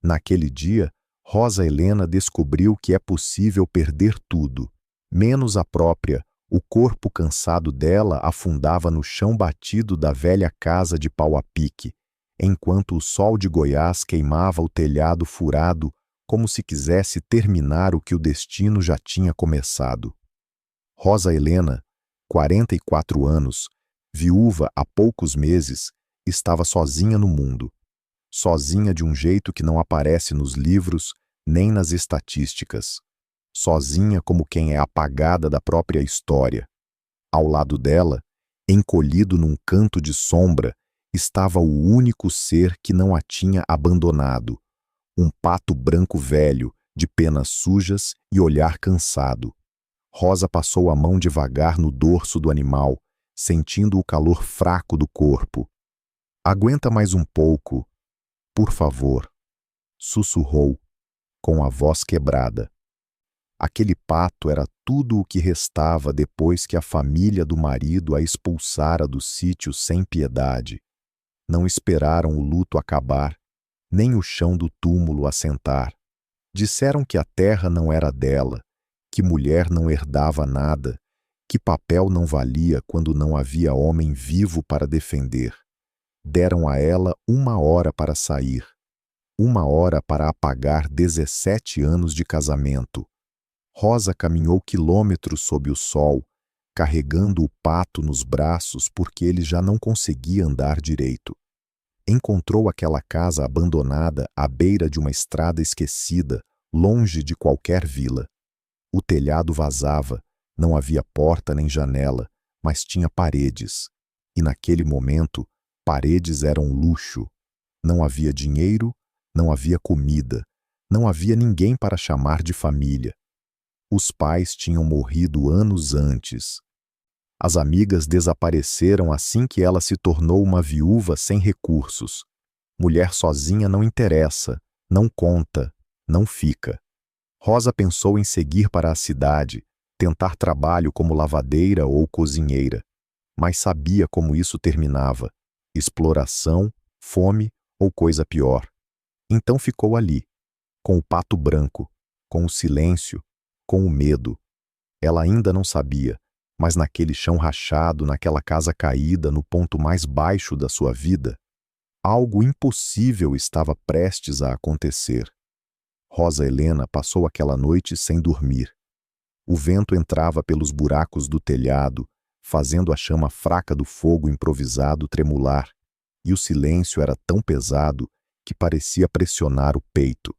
Naquele dia, Rosa Helena descobriu que é possível perder tudo, menos a própria. O corpo cansado dela afundava no chão batido da velha casa de pau a pique, enquanto o sol de Goiás queimava o telhado furado como se quisesse terminar o que o destino já tinha começado. Rosa Helena, 44 anos, viúva há poucos meses, estava sozinha no mundo. Sozinha de um jeito que não aparece nos livros nem nas estatísticas. Sozinha como quem é apagada da própria história. Ao lado dela, encolhido num canto de sombra, estava o único ser que não a tinha abandonado, um pato branco velho, de penas sujas e olhar cansado. Rosa passou a mão devagar no dorso do animal, sentindo o calor fraco do corpo. "Aguenta mais um pouco, por favor", sussurrou, com a voz quebrada. Aquele pato era tudo o que restava depois que a família do marido a expulsara do sítio sem piedade. Não esperaram o luto acabar, nem o chão do túmulo assentar. Disseram que a terra não era dela, que mulher não herdava nada, que papel não valia quando não havia homem vivo para defender. Deram a ela 1 hora para sair, 1 hora para apagar 17 anos de casamento. Rosa caminhou quilômetros sob o sol, carregando o pato nos braços porque ele já não conseguia andar direito. Encontrou aquela casa abandonada à beira de uma estrada esquecida, longe de qualquer vila. O telhado vazava, não havia porta nem janela, mas tinha paredes. E naquele momento, paredes eram luxo. Não havia dinheiro, não havia comida, não havia ninguém para chamar de família. Os pais tinham morrido anos antes. As amigas desapareceram assim que ela se tornou uma viúva sem recursos. Mulher sozinha não interessa, não conta, não fica. Rosa pensou em seguir para a cidade, tentar trabalho como lavadeira ou cozinheira, mas sabia como isso terminava: exploração, fome ou coisa pior. Então ficou ali, com o pato branco, com o silêncio, com o medo. Ela ainda não sabia, mas naquele chão rachado, naquela casa caída, no ponto mais baixo da sua vida, algo impossível estava prestes a acontecer. Rosa Helena passou aquela noite sem dormir. O vento entrava pelos buracos do telhado, fazendo a chama fraca do fogo improvisado tremular, e o silêncio era tão pesado que parecia pressionar o peito.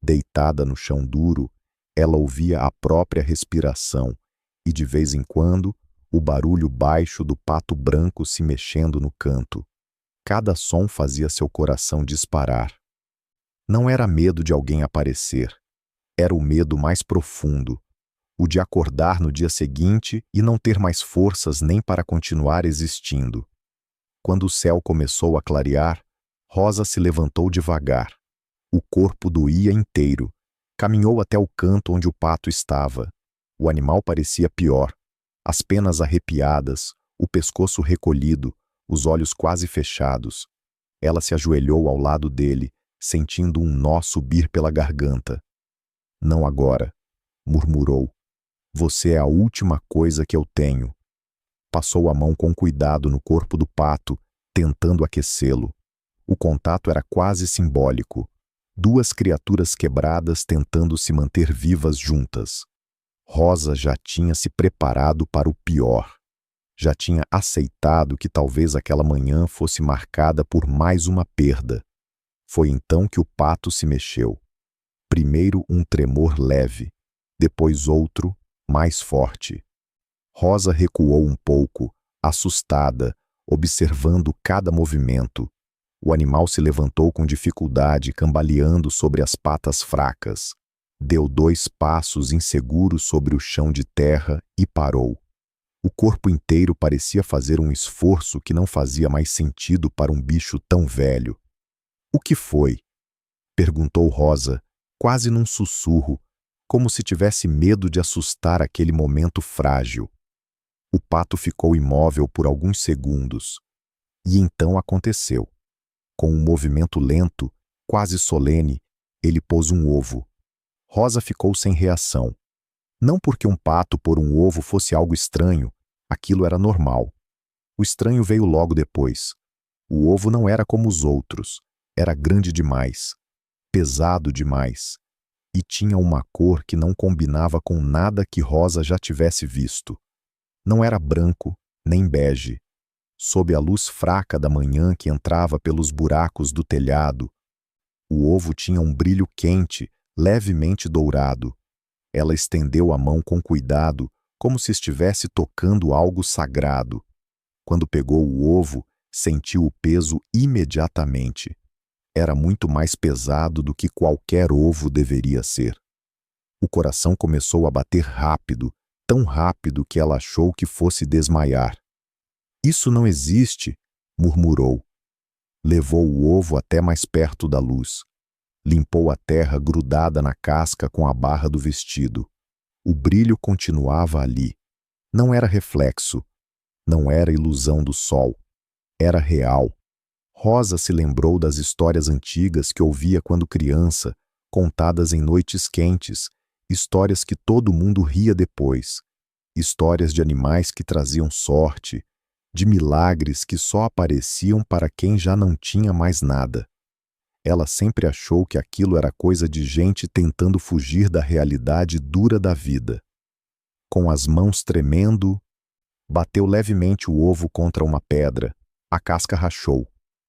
Deitada no chão duro, ela ouvia a própria respiração e, de vez em quando, o barulho baixo do pato branco se mexendo no canto. Cada som fazia seu coração disparar. Não era medo de alguém aparecer. Era o medo mais profundo, o de acordar no dia seguinte e não ter mais forças nem para continuar existindo. Quando o céu começou a clarear, Rosa se levantou devagar. O corpo doía inteiro. Caminhou até o canto onde o pato estava. O animal parecia pior. As penas arrepiadas, o pescoço recolhido, os olhos quase fechados. Ela se ajoelhou ao lado dele, sentindo um nó subir pela garganta. "Não agora", murmurou. "Você é a última coisa que eu tenho." Passou a mão com cuidado no corpo do pato, tentando aquecê-lo. O contato era quase simbólico. Duas criaturas quebradas tentando se manter vivas juntas. Rosa já tinha se preparado para o pior. Já tinha aceitado que talvez aquela manhã fosse marcada por mais uma perda. Foi então que o pato se mexeu. Primeiro um tremor leve, depois outro, mais forte. Rosa recuou um pouco, assustada, observando cada movimento. O animal se levantou com dificuldade, cambaleando sobre as patas fracas. Deu 2 passos inseguros sobre o chão de terra e parou. O corpo inteiro parecia fazer um esforço que não fazia mais sentido para um bicho tão velho. "O que foi?" perguntou Rosa, quase num sussurro, como se tivesse medo de assustar aquele momento frágil. O pato ficou imóvel por alguns segundos. E então aconteceu. Com um movimento lento, quase solene, Ele pôs um ovo. Rosa ficou sem reação. Não porque um pato pôr um ovo fosse algo estranho, aquilo era normal. O estranho veio logo depois. O ovo não era como os outros. Era grande demais, pesado demais, e tinha uma cor que não combinava com nada que Rosa já tivesse visto. Não era branco, nem bege. Sob a luz fraca da manhã que entrava pelos buracos do telhado, o ovo tinha um brilho quente, levemente dourado. Ela estendeu a mão com cuidado, como se estivesse tocando algo sagrado. Quando pegou o ovo, sentiu o peso imediatamente. Era muito mais pesado do que qualquer ovo deveria ser. O coração começou a bater rápido, tão rápido que ela achou que fosse desmaiar. "Isso não existe", murmurou. Levou o ovo até mais perto da luz. Limpou a terra grudada na casca com a barra do vestido. O brilho continuava ali. Não era reflexo. Não era ilusão do sol. Era real. Rosa se lembrou das histórias antigas que ouvia quando criança, contadas em noites quentes, histórias que todo mundo ria depois. Histórias de animais que traziam sorte, de milagres que só apareciam para quem já não tinha mais nada. Ela sempre achou que aquilo era coisa de gente tentando fugir da realidade dura da vida. Com as mãos tremendo, bateu levemente o ovo contra uma pedra. A casca rachou.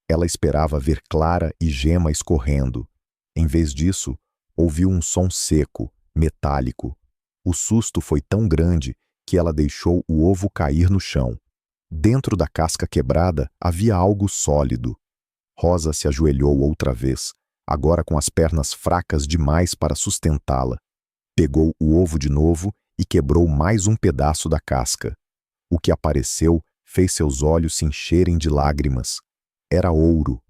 Ela esperava ver clara e gema escorrendo. Em vez disso, ouviu um som seco, metálico. O susto foi tão grande que ela deixou o ovo cair no chão. Dentro da casca quebrada havia algo sólido. Rosa se ajoelhou outra vez, agora com as pernas fracas demais para sustentá-la. Pegou o ovo de novo e quebrou mais um pedaço da casca. O que apareceu fez seus olhos se encherem de lágrimas. Era ouro.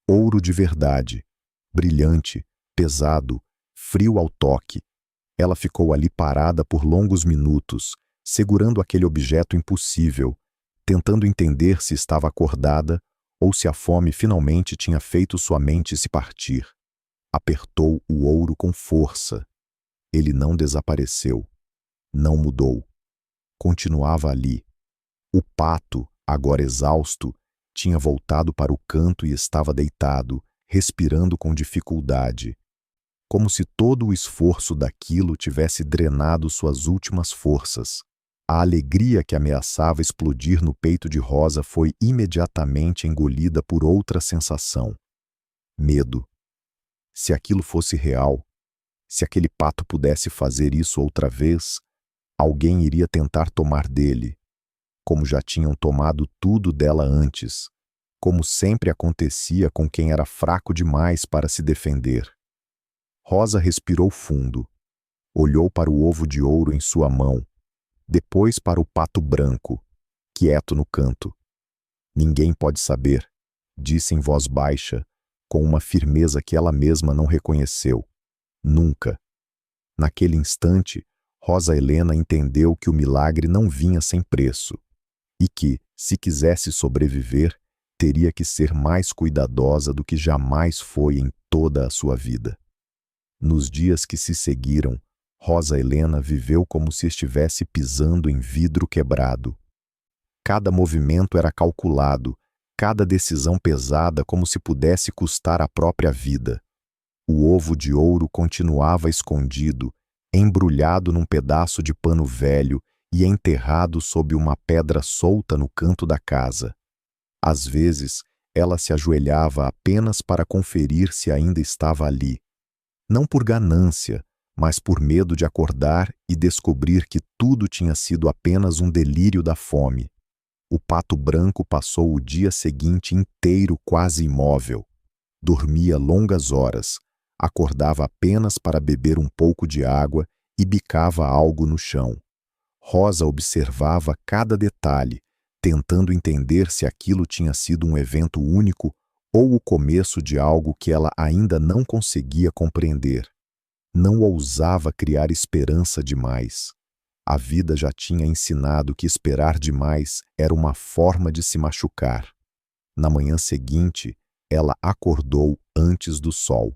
Ouro de verdade. Brilhante, pesado, frio ao toque. Ela ficou ali parada por longos minutos, segurando aquele objeto impossível, tentando entender se estava acordada ou se a fome finalmente tinha feito sua mente se partir. Apertou o ouro com força. Ele não desapareceu. Não mudou. Continuava ali. O pato, agora exausto, tinha voltado para o canto e estava deitado, respirando com dificuldade, como se todo o esforço daquilo tivesse drenado suas últimas forças. A alegria que ameaçava explodir no peito de Rosa foi imediatamente engolida por outra sensação. Medo. Se aquilo fosse real, se aquele pato pudesse fazer isso outra vez, alguém iria tentar tomar dele, como já tinham tomado tudo dela antes, como sempre acontecia com quem era fraco demais para se defender. Rosa respirou fundo, olhou para o ovo de ouro em sua mão, depois para o pato branco, quieto no canto. "Ninguém pode saber", disse em voz baixa, com uma firmeza que ela mesma não reconheceu. Nunca. Naquele instante, Rosa Helena entendeu que o milagre não vinha sem preço, e que, se quisesse sobreviver, teria que ser mais cuidadosa do que jamais foi em toda a sua vida. Nos dias que se seguiram, Rosa Helena viveu como se estivesse pisando em vidro quebrado. Cada movimento era calculado, cada decisão pesada como se pudesse custar a própria vida. O ovo de ouro continuava escondido, embrulhado num pedaço de pano velho e enterrado sob uma pedra solta no canto da casa. Às vezes, ela se ajoelhava apenas para conferir se ainda estava ali. Não por ganância, mas por medo de acordar e descobrir que tudo tinha sido apenas um delírio da fome. O pato branco passou o dia seguinte inteiro quase imóvel. Dormia longas horas, acordava apenas para beber um pouco de água e bicava algo no chão. Rosa observava cada detalhe, tentando entender se aquilo tinha sido um evento único ou o começo de algo que ela ainda não conseguia compreender. Não ousava criar esperança demais. A vida já tinha ensinado que esperar demais era uma forma de se machucar. Na manhã seguinte, ela acordou antes do sol.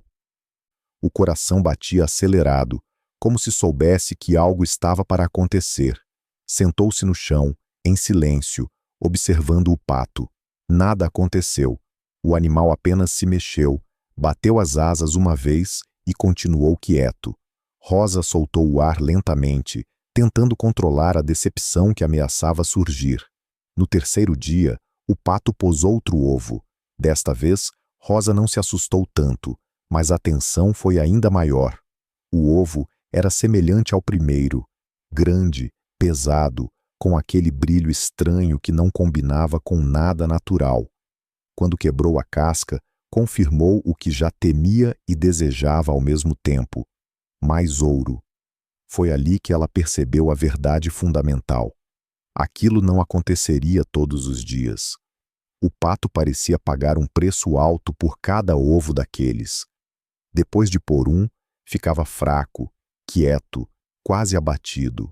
O coração batia acelerado, como se soubesse que algo estava para acontecer. Sentou-se no chão, em silêncio, observando o pato. Nada aconteceu. O animal apenas se mexeu, bateu as asas uma vez e continuou quieto. Rosa soltou o ar lentamente, tentando controlar a decepção que ameaçava surgir. No terceiro dia, o pato pôs outro ovo. Desta vez, Rosa não se assustou tanto, mas a tensão foi ainda maior. O ovo era semelhante ao primeiro, grande, pesado, com aquele brilho estranho que não combinava com nada natural. Quando quebrou a casca, confirmou o que já temia e desejava ao mesmo tempo: mais ouro. Foi ali que ela percebeu a verdade fundamental. Aquilo não aconteceria todos os dias. O pato parecia pagar um preço alto por cada ovo daqueles. Depois de pôr um, ficava fraco, quieto, quase abatido.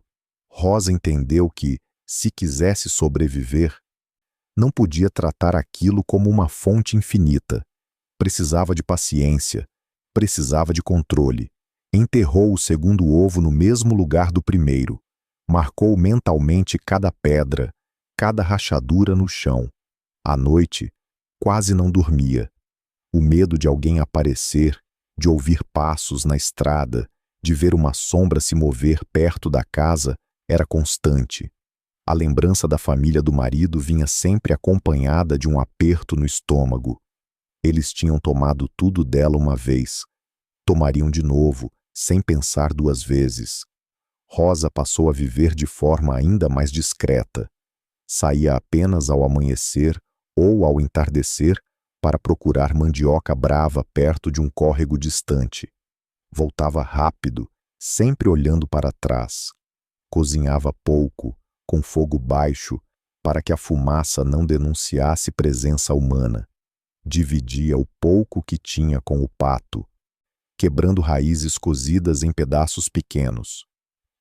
Rosa entendeu que, se quisesse sobreviver, não podia tratar aquilo como uma fonte infinita. Precisava de paciência, precisava de controle. Enterrou o segundo ovo no mesmo lugar do primeiro. Marcou mentalmente cada pedra, cada rachadura no chão. À noite, quase não dormia. O medo de alguém aparecer, de ouvir passos na estrada, de ver uma sombra se mover perto da casa, era constante. A lembrança da família do marido vinha sempre acompanhada de um aperto no estômago. Eles tinham tomado tudo dela uma vez. Tomariam de novo, sem pensar duas vezes. Rosa passou a viver de forma ainda mais discreta. Saía apenas ao amanhecer ou ao entardecer para procurar mandioca brava perto de um córrego distante. Voltava rápido, sempre olhando para trás. Cozinhava pouco, com fogo baixo, para que a fumaça não denunciasse presença humana. Dividia o pouco que tinha com o pato, quebrando raízes cozidas em pedaços pequenos.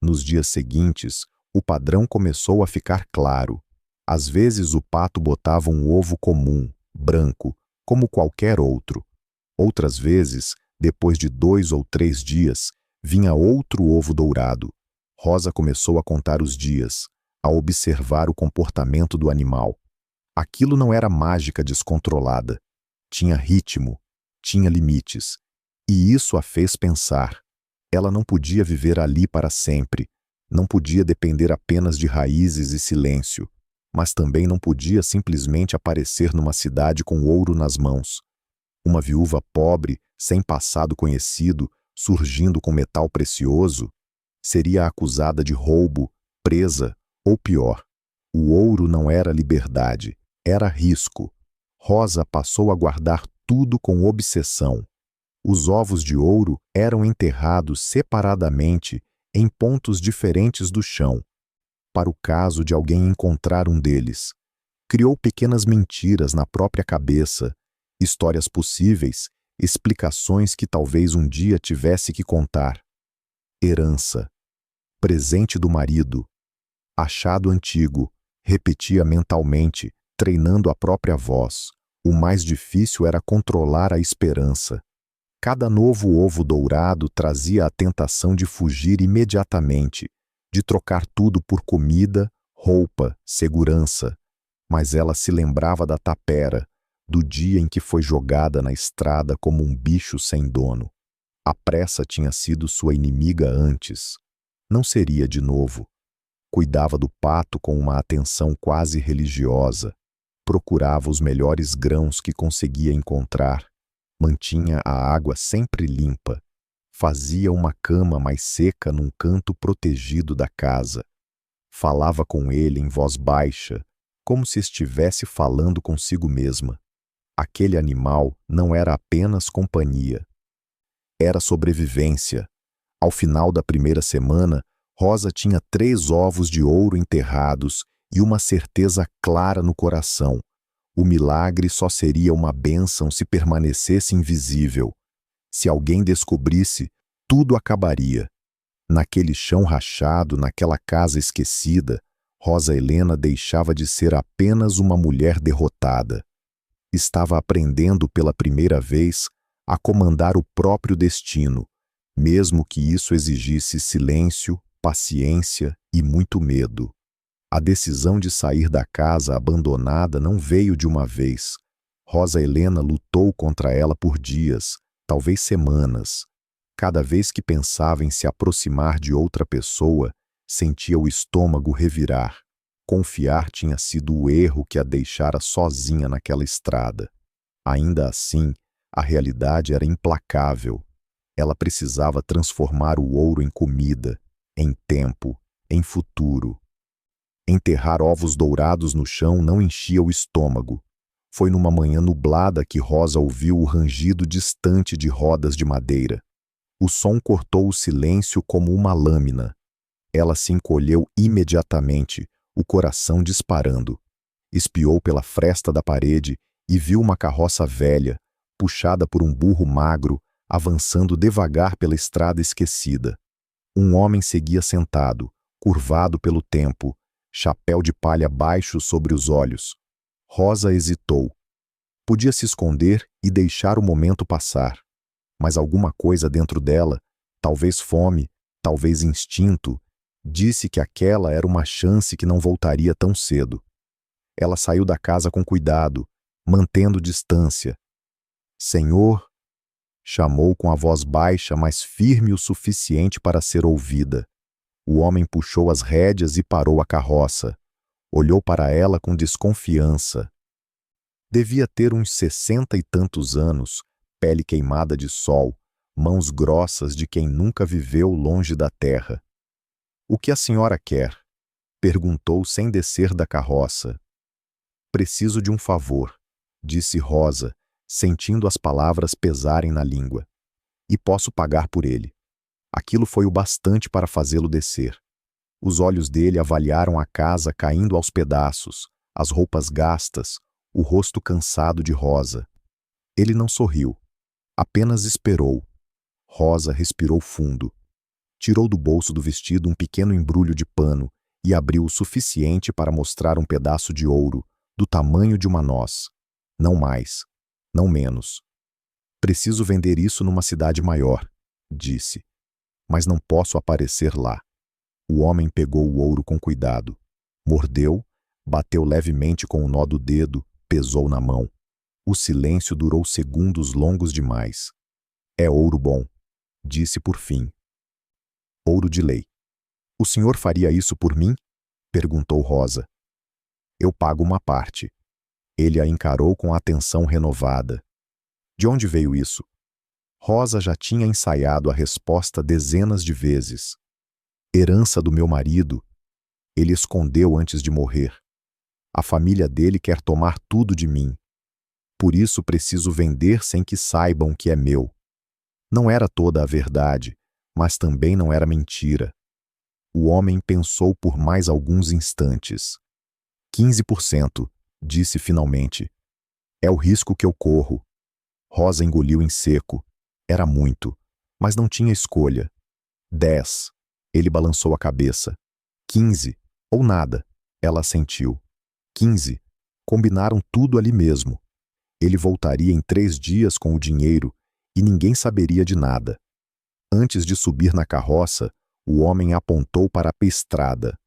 Nos dias seguintes, o padrão começou a ficar claro. Às vezes o pato botava um ovo comum, branco, como qualquer outro. Outras vezes, depois de 2 ou 3 dias, vinha outro ovo dourado. Rosa começou a contar os dias, a observar o comportamento do animal. Aquilo não era mágica descontrolada. Tinha ritmo, tinha limites. E isso a fez pensar. Ela não podia viver ali para sempre. Não podia depender apenas de raízes e silêncio. Mas também não podia simplesmente aparecer numa cidade com ouro nas mãos. Uma viúva pobre, sem passado conhecido, surgindo com metal precioso, seria acusada de roubo, presa ou pior. O ouro não era liberdade, era risco. Rosa passou a guardar tudo com obsessão. Os ovos de ouro eram enterrados separadamente em pontos diferentes do chão, para o caso de alguém encontrar um deles. Criou pequenas mentiras na própria cabeça, histórias possíveis, explicações que talvez um dia tivesse que contar. Herança, presente do marido, achado antigo, repetia mentalmente, treinando a própria voz. O mais difícil era controlar a esperança. Cada novo ovo dourado trazia a tentação de fugir imediatamente, de trocar tudo por comida, roupa, segurança. Mas ela se lembrava da tapera, do dia em que foi jogada na estrada como um bicho sem dono. A pressa tinha sido sua inimiga antes. Não seria de novo. Cuidava do pato com uma atenção quase religiosa. Procurava os melhores grãos que conseguia encontrar. Mantinha a água sempre limpa. Fazia uma cama mais seca num canto protegido da casa. Falava com ele em voz baixa, como se estivesse falando consigo mesma. Aquele animal não era apenas companhia. Era sobrevivência. Ao final da primeira semana, Rosa tinha 3 ovos de ouro enterrados e uma certeza clara no coração. O milagre só seria uma bênção se permanecesse invisível. Se alguém descobrisse, tudo acabaria. Naquele chão rachado, naquela casa esquecida, Rosa Helena deixava de ser apenas uma mulher derrotada. Estava aprendendo pela primeira vez a comandar o próprio destino, mesmo que isso exigisse silêncio, paciência e muito medo. A decisão de sair da casa abandonada não veio de uma vez. Rosa Helena lutou contra ela por dias, talvez semanas. Cada vez que pensava em se aproximar de outra pessoa, sentia o estômago revirar. Confiar tinha sido o erro que a deixara sozinha naquela estrada. Ainda assim, a realidade era implacável. Ela precisava transformar o ouro em comida, em tempo, em futuro. Enterrar ovos dourados no chão não enchia o estômago. Foi numa manhã nublada que Rosa ouviu o rangido distante de rodas de madeira. O som cortou o silêncio como uma lâmina. Ela se encolheu imediatamente, o coração disparando. Espiou pela fresta da parede e viu uma carroça velha, puxada por um burro magro, avançando devagar pela estrada esquecida. Um homem seguia sentado, curvado pelo tempo, chapéu de palha baixo sobre os olhos. Rosa hesitou. Podia se esconder e deixar o momento passar. Mas alguma coisa dentro dela, talvez fome, talvez instinto, disse que aquela era uma chance que não voltaria tão cedo. Ela saiu da casa com cuidado, mantendo distância. Senhor, chamou com a voz baixa, mas firme o suficiente para ser ouvida. O homem puxou as rédeas e parou a carroça. Olhou para ela com desconfiança. Devia ter uns 60 e tantos anos, pele queimada de sol, mãos grossas de quem nunca viveu longe da terra. O que a senhora quer? Perguntou sem descer da carroça. Preciso de um favor, disse Rosa, sentindo as palavras pesarem na língua. E posso pagar por ele. Aquilo foi o bastante para fazê-lo descer. Os olhos dele avaliaram a casa caindo aos pedaços, as roupas gastas, o rosto cansado de Rosa. Ele não sorriu, apenas esperou. Rosa respirou fundo. Tirou do bolso do vestido um pequeno embrulho de pano e abriu o suficiente para mostrar um pedaço de ouro, do tamanho de uma noz. Não mais, não menos. Preciso vender isso numa cidade maior, disse. Mas não posso aparecer lá. O homem pegou o ouro com cuidado. Mordeu, bateu levemente com o nó do dedo, pesou na mão. O silêncio durou segundos longos demais. É ouro bom, disse por fim. Ouro de lei. O senhor faria isso por mim? Perguntou Rosa. Eu pago uma parte. Ele a encarou com atenção renovada. De onde veio isso? Rosa já tinha ensaiado a resposta dezenas de vezes. Herança do meu marido. Ele escondeu antes de morrer. A família dele quer tomar tudo de mim. Por isso preciso vender sem que saibam que é meu. Não era toda a verdade, mas também não era mentira. O homem pensou por mais alguns instantes. 15%, disse finalmente. É o risco que eu corro. Rosa engoliu em seco. Era muito, mas não tinha escolha. 10. Ele balançou a cabeça. 15. Ou nada. Ela assentiu. 15. Combinaram tudo ali mesmo. Ele voltaria em 3 dias com o dinheiro e ninguém saberia de nada. Antes de subir na carroça, o homem apontou para a estrada.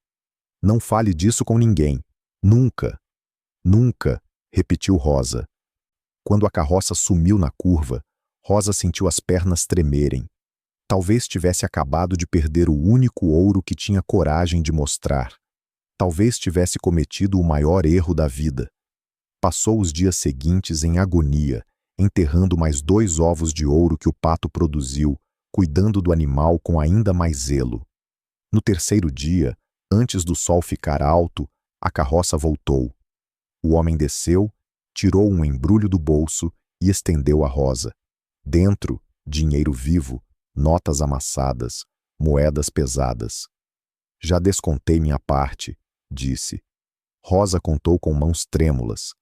Não fale disso com ninguém. Nunca. Nunca, repetiu Rosa. Quando a carroça sumiu na curva, Rosa sentiu as pernas tremerem. Talvez tivesse acabado de perder o único ouro que tinha coragem de mostrar. Talvez tivesse cometido o maior erro da vida. Passou os dias seguintes em agonia, enterrando mais 2 ovos de ouro que o pato produziu, cuidando do animal com ainda mais zelo. No terceiro dia, antes do sol ficar alto, a carroça voltou. O homem desceu, tirou um embrulho do bolso e estendeu a Rosa. Dentro, dinheiro vivo, notas amassadas, moedas pesadas. Já descontei minha parte, disse. Rosa contou com mãos trêmulas.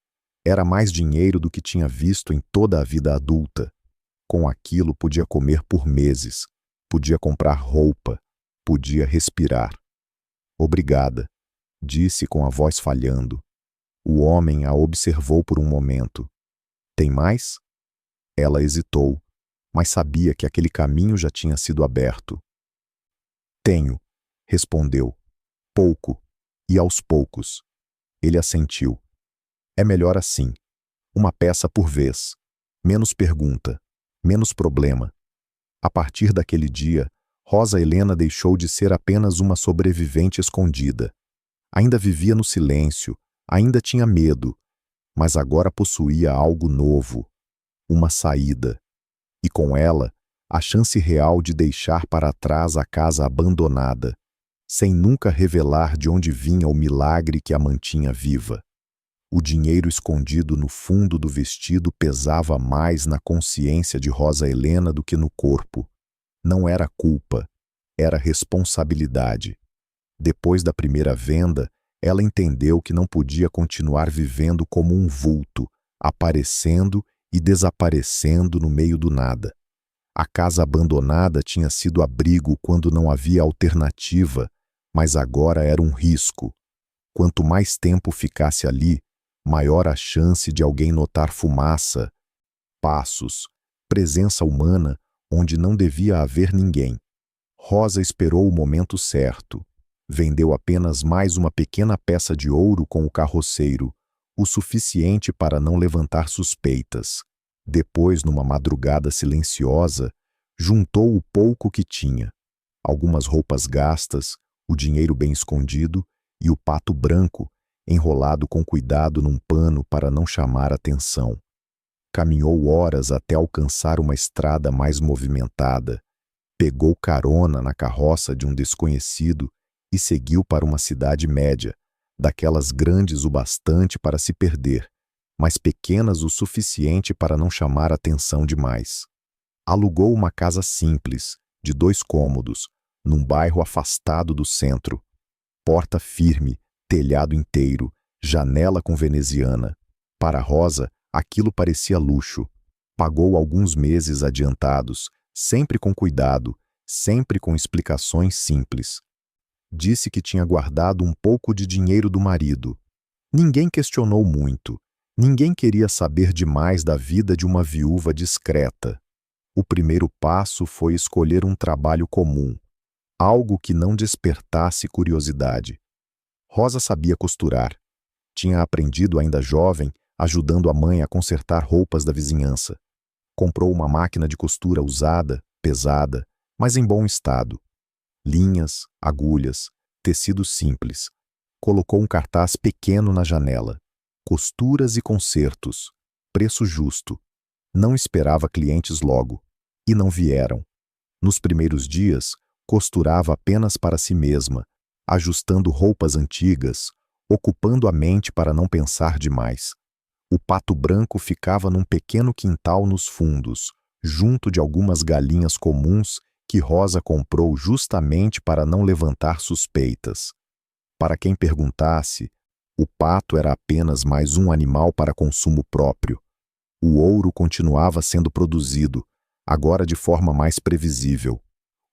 Era mais dinheiro do que tinha visto em toda a vida adulta. Com aquilo podia comer por meses, podia comprar roupa, podia respirar. Obrigada, disse com a voz falhando. O homem a observou por um momento. Tem mais? Ela hesitou, mas sabia que aquele caminho já tinha sido aberto. Tenho, respondeu. Pouco, e aos poucos. Ele assentiu. É melhor assim. Uma peça por vez. Menos pergunta, menos problema. A partir daquele dia, Rosa Helena deixou de ser apenas uma sobrevivente escondida. Ainda vivia no silêncio, ainda tinha medo, mas agora possuía algo novo, uma saída. E com ela, a chance real de deixar para trás a casa abandonada, sem nunca revelar de onde vinha o milagre que a mantinha viva. O dinheiro escondido no fundo do vestido pesava mais na consciência de Rosa Helena do que no corpo. Não era culpa, era responsabilidade. Depois da primeira venda, ela entendeu que não podia continuar vivendo como um vulto, aparecendo e desaparecendo no meio do nada. A casa abandonada tinha sido abrigo quando não havia alternativa, mas agora era um risco. Quanto mais tempo ficasse ali, maior a chance de alguém notar fumaça, passos, presença humana onde não devia haver ninguém. Rosa esperou o momento certo. Vendeu apenas mais uma pequena peça de ouro com o carroceiro, o suficiente para não levantar suspeitas. Depois, numa madrugada silenciosa, juntou o pouco que tinha. Algumas roupas gastas, o dinheiro bem escondido e o pato branco, enrolado com cuidado num pano para não chamar atenção. Caminhou horas até alcançar uma estrada mais movimentada. Pegou carona na carroça de um desconhecido e seguiu para uma cidade média, daquelas grandes o bastante para se perder, mas pequenas o suficiente para não chamar atenção demais. Alugou uma casa simples, de 2 cômodos, num bairro afastado do centro. Porta firme, telhado inteiro, janela com veneziana. Para Rosa, aquilo parecia luxo. Pagou alguns meses adiantados, sempre com cuidado, sempre com explicações simples. Disse que tinha guardado um pouco de dinheiro do marido. Ninguém questionou muito. Ninguém queria saber demais da vida de uma viúva discreta. O primeiro passo foi escolher um trabalho comum, algo que não despertasse curiosidade. Rosa sabia costurar. Tinha aprendido ainda jovem, ajudando a mãe a consertar roupas da vizinhança. Comprou uma máquina de costura usada, pesada, mas em bom estado. Linhas, agulhas, tecido simples. Colocou um cartaz pequeno na janela. Costuras e consertos. Preço justo. Não esperava clientes logo. E não vieram. Nos primeiros dias, costurava apenas para si mesma, ajustando roupas antigas, ocupando a mente para não pensar demais. O pato branco ficava num pequeno quintal nos fundos, junto de algumas galinhas comuns que Rosa comprou justamente para não levantar suspeitas. Para quem perguntasse, o pato era apenas mais um animal para consumo próprio. O ouro continuava sendo produzido, agora de forma mais previsível.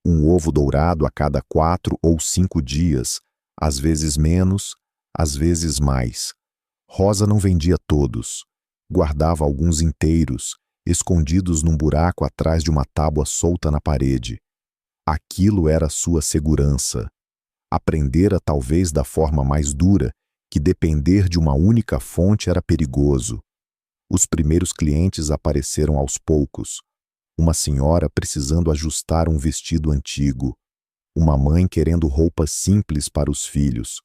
Um ovo dourado a cada 4 ou 5 dias, às vezes menos, às vezes mais. Rosa não vendia todos. Guardava alguns inteiros, escondidos num buraco atrás de uma tábua solta na parede. Aquilo era sua segurança. Aprendera talvez da forma mais dura que depender de uma única fonte era perigoso. Os primeiros clientes apareceram aos poucos. Uma senhora precisando ajustar um vestido antigo. Uma mãe querendo roupas simples para os filhos.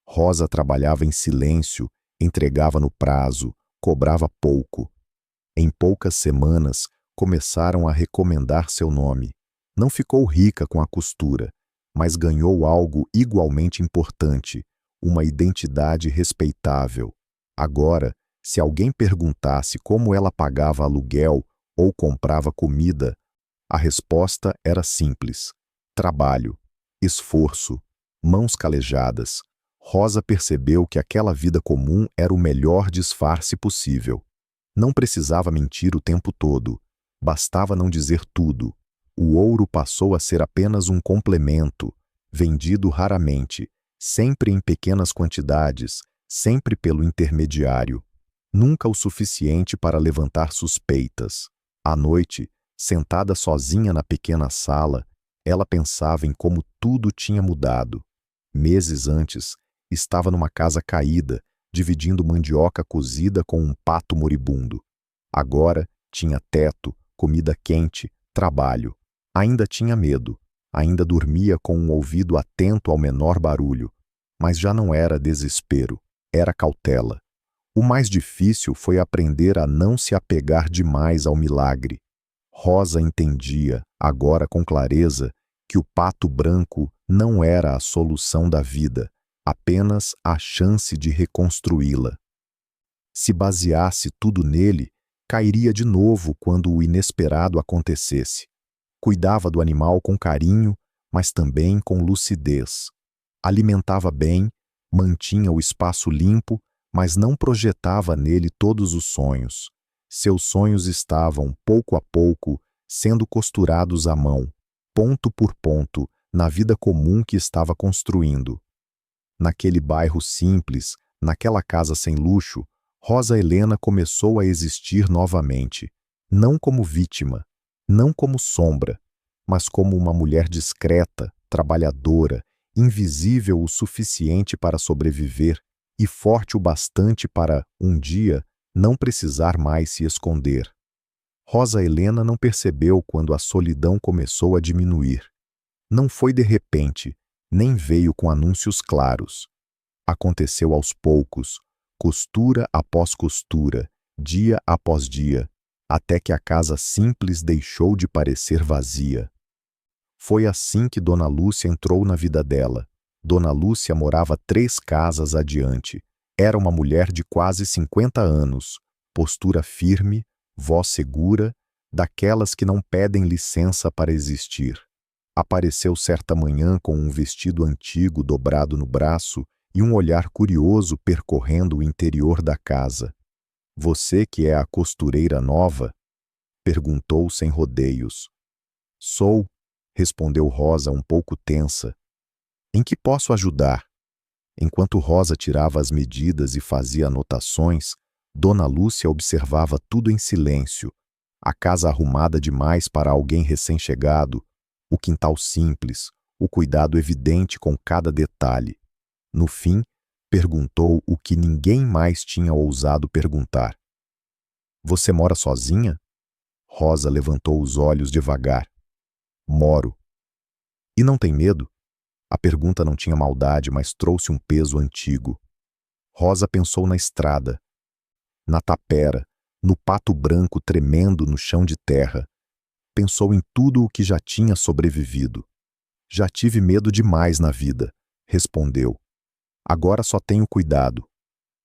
Rosa trabalhava em silêncio, entregava no prazo, cobrava pouco. Em poucas semanas, começaram a recomendar seu nome. Não ficou rica com a costura, mas ganhou algo igualmente importante, uma identidade respeitável. Agora, se alguém perguntasse como ela pagava aluguel ou comprava comida, a resposta era simples: trabalho, esforço, mãos calejadas. Rosa percebeu que aquela vida comum era o melhor disfarce possível. Não precisava mentir o tempo todo, bastava não dizer tudo. O ouro passou a ser apenas um complemento, vendido raramente, sempre em pequenas quantidades, sempre pelo intermediário. Nunca o suficiente para levantar suspeitas. À noite, Sentada sozinha na pequena sala, ela pensava em como tudo tinha mudado. Meses antes, estava numa casa caída, dividindo mandioca cozida com um pato moribundo. Agora tinha teto, comida quente, trabalho. Ainda tinha medo, ainda dormia com um ouvido atento ao menor barulho. Mas já não era desespero, era cautela. O mais difícil foi aprender a não se apegar demais ao milagre. Rosa entendia, agora com clareza, que o pato branco não era a solução da vida, apenas a chance de reconstruí-la. Se baseasse tudo nele, cairia de novo quando o inesperado acontecesse. Cuidava do animal com carinho, mas também com lucidez. Alimentava bem, mantinha o espaço limpo, mas não projetava nele todos os sonhos. Seus sonhos estavam, pouco a pouco, sendo costurados à mão, ponto por ponto, na vida comum que estava construindo. Naquele bairro simples, naquela casa sem luxo, Rosa Helena começou a existir novamente, não como vítima, não como sombra, mas como uma mulher discreta, trabalhadora, invisível o suficiente para sobreviver e forte o bastante para, um dia, não precisar mais se esconder. Rosa Helena não percebeu quando a solidão começou a diminuir. Não foi de repente, nem veio com anúncios claros. Aconteceu aos poucos, costura após costura, dia após dia, até que a casa simples deixou de parecer vazia. Foi assim que Dona Lúcia entrou na vida dela. Dona Lúcia morava 3 casas adiante. Era uma mulher de quase 50 anos, postura firme, voz segura, daquelas que não pedem licença para existir. Apareceu certa manhã com um vestido antigo dobrado no braço e um olhar curioso percorrendo o interior da casa. "Você que é a costureira nova?" perguntou sem rodeios. "Sou", respondeu Rosa um pouco tensa. "Em que posso ajudar?" Enquanto Rosa tirava as medidas e fazia anotações, Dona Lúcia observava tudo em silêncio. A casa arrumada demais para alguém recém-chegado, o quintal simples, o cuidado evidente com cada detalhe. No fim, perguntou o que ninguém mais tinha ousado perguntar. "Você mora sozinha?" Rosa levantou os olhos devagar. "Moro." "E não tem medo?" A pergunta não tinha maldade, mas trouxe um peso antigo. Rosa pensou na estrada, na tapera, no pato branco tremendo no chão de terra. Pensou em tudo o que já tinha sobrevivido. "Já tive medo demais na vida", respondeu. "Agora só tenho cuidado."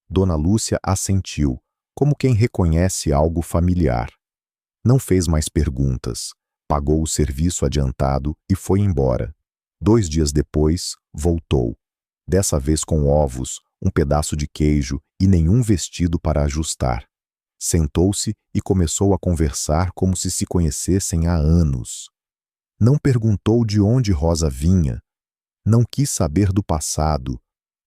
Dona Lúcia assentiu, como quem reconhece algo familiar. Não fez mais perguntas, pagou o serviço adiantado e foi embora. 2 dias depois, voltou. Dessa vez com ovos, um pedaço de queijo e nenhum vestido para ajustar. Sentou-se e começou a conversar como se conhecessem há anos. Não perguntou de onde Rosa vinha. Não quis saber do passado.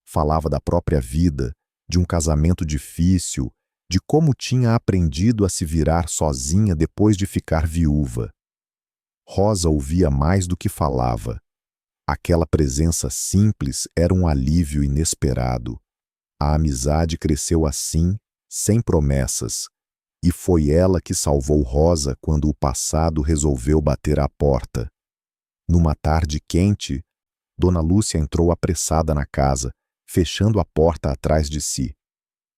Falava da própria vida, de um casamento difícil, de como tinha aprendido a se virar sozinha depois de ficar viúva. Rosa ouvia mais do que falava. Aquela presença simples era um alívio inesperado. A amizade cresceu assim, sem promessas, e foi ela que salvou Rosa quando o passado resolveu bater à porta. Numa tarde quente, Dona Lúcia entrou apressada na casa, fechando a porta atrás de si.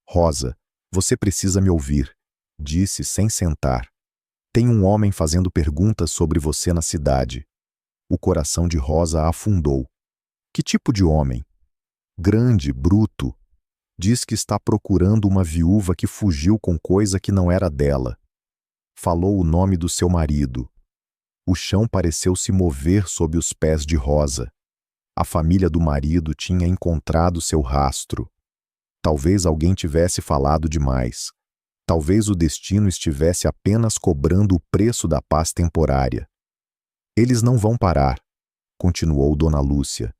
"Rosa, você precisa me ouvir", disse sem sentar. "Tem um homem fazendo perguntas sobre você na cidade." O coração de Rosa afundou. "Que tipo de homem?" "Grande, bruto. Diz que está procurando uma viúva que fugiu com coisa que não era dela." Falou o nome do seu marido. O chão pareceu se mover sob os pés de Rosa. A família do marido tinha encontrado seu rastro. Talvez alguém tivesse falado demais. Talvez o destino estivesse apenas cobrando o preço da paz temporária. "Eles não vão parar", continuou Dona Lúcia.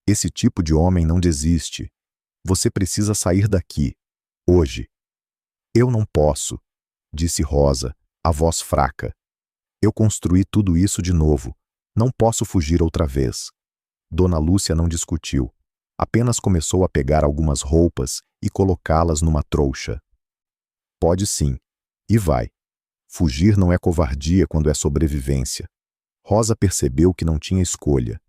"Esse tipo de homem não desiste. Você precisa sair daqui, hoje." "Eu não posso", disse Rosa, a voz fraca. Eu construí tudo isso de novo. Não posso fugir outra vez. Dona Lúcia não discutiu. Apenas começou a pegar algumas roupas e colocá-las numa trouxa. Pode sim. E vai. Fugir não é covardia quando é sobrevivência. Rosa percebeu que não tinha escolha.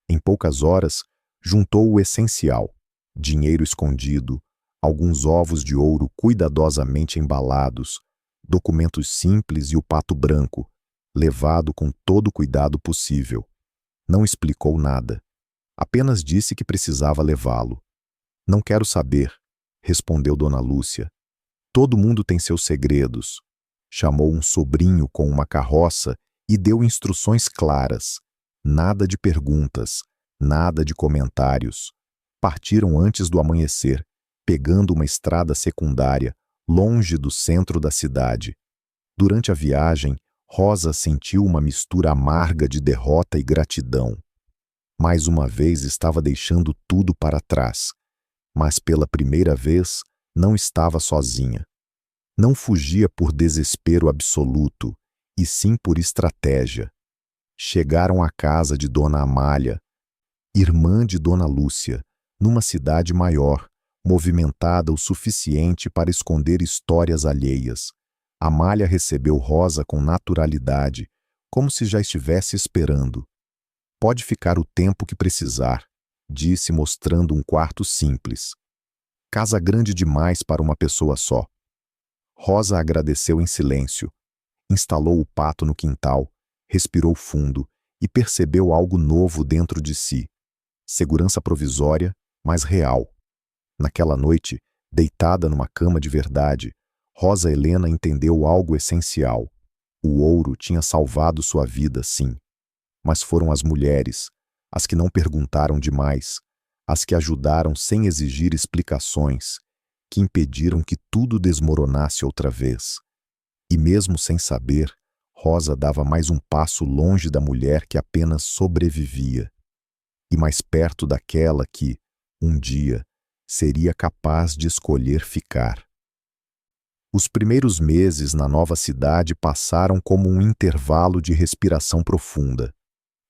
Em poucas horas, juntou o essencial: dinheiro escondido, alguns ovos de ouro cuidadosamente embalados, documentos simples e o pato branco, levado com todo o cuidado possível. Não explicou nada. Apenas disse que precisava levá-lo. Não quero saber, respondeu Dona Lúcia. Todo mundo tem seus segredos. Chamou um sobrinho com uma carroça e deu instruções claras. Nada de perguntas, nada de comentários. Partiram antes do amanhecer, pegando uma estrada secundária, longe do centro da cidade. Durante a viagem, Rosa sentiu uma mistura amarga de derrota e gratidão. Mais uma vez estava deixando tudo para trás, mas pela primeira vez não estava sozinha. Não fugia por desespero absoluto, e sim por estratégia. Chegaram à casa de Dona Amália, irmã de Dona Lúcia, numa cidade maior, movimentada o suficiente para esconder histórias alheias. Amália recebeu Rosa com naturalidade, como se já estivesse esperando. Pode ficar o tempo que precisar, disse, mostrando um quarto simples. Casa grande demais para uma pessoa só. Rosa agradeceu em silêncio. Instalou o pato no quintal, respirou fundo e percebeu algo novo dentro de si. Segurança provisória, mas real. Naquela noite, deitada numa cama de verdade, Rosa Helena entendeu algo essencial. O ouro tinha salvado sua vida, sim. Mas foram as mulheres, as que não perguntaram demais, as que ajudaram sem exigir explicações, que impediram que tudo desmoronasse outra vez. E mesmo sem saber, Rosa dava mais um passo longe da mulher que apenas sobrevivia, e mais perto daquela que, um dia, seria capaz de escolher ficar. Os primeiros meses na nova cidade passaram como um intervalo de respiração profunda.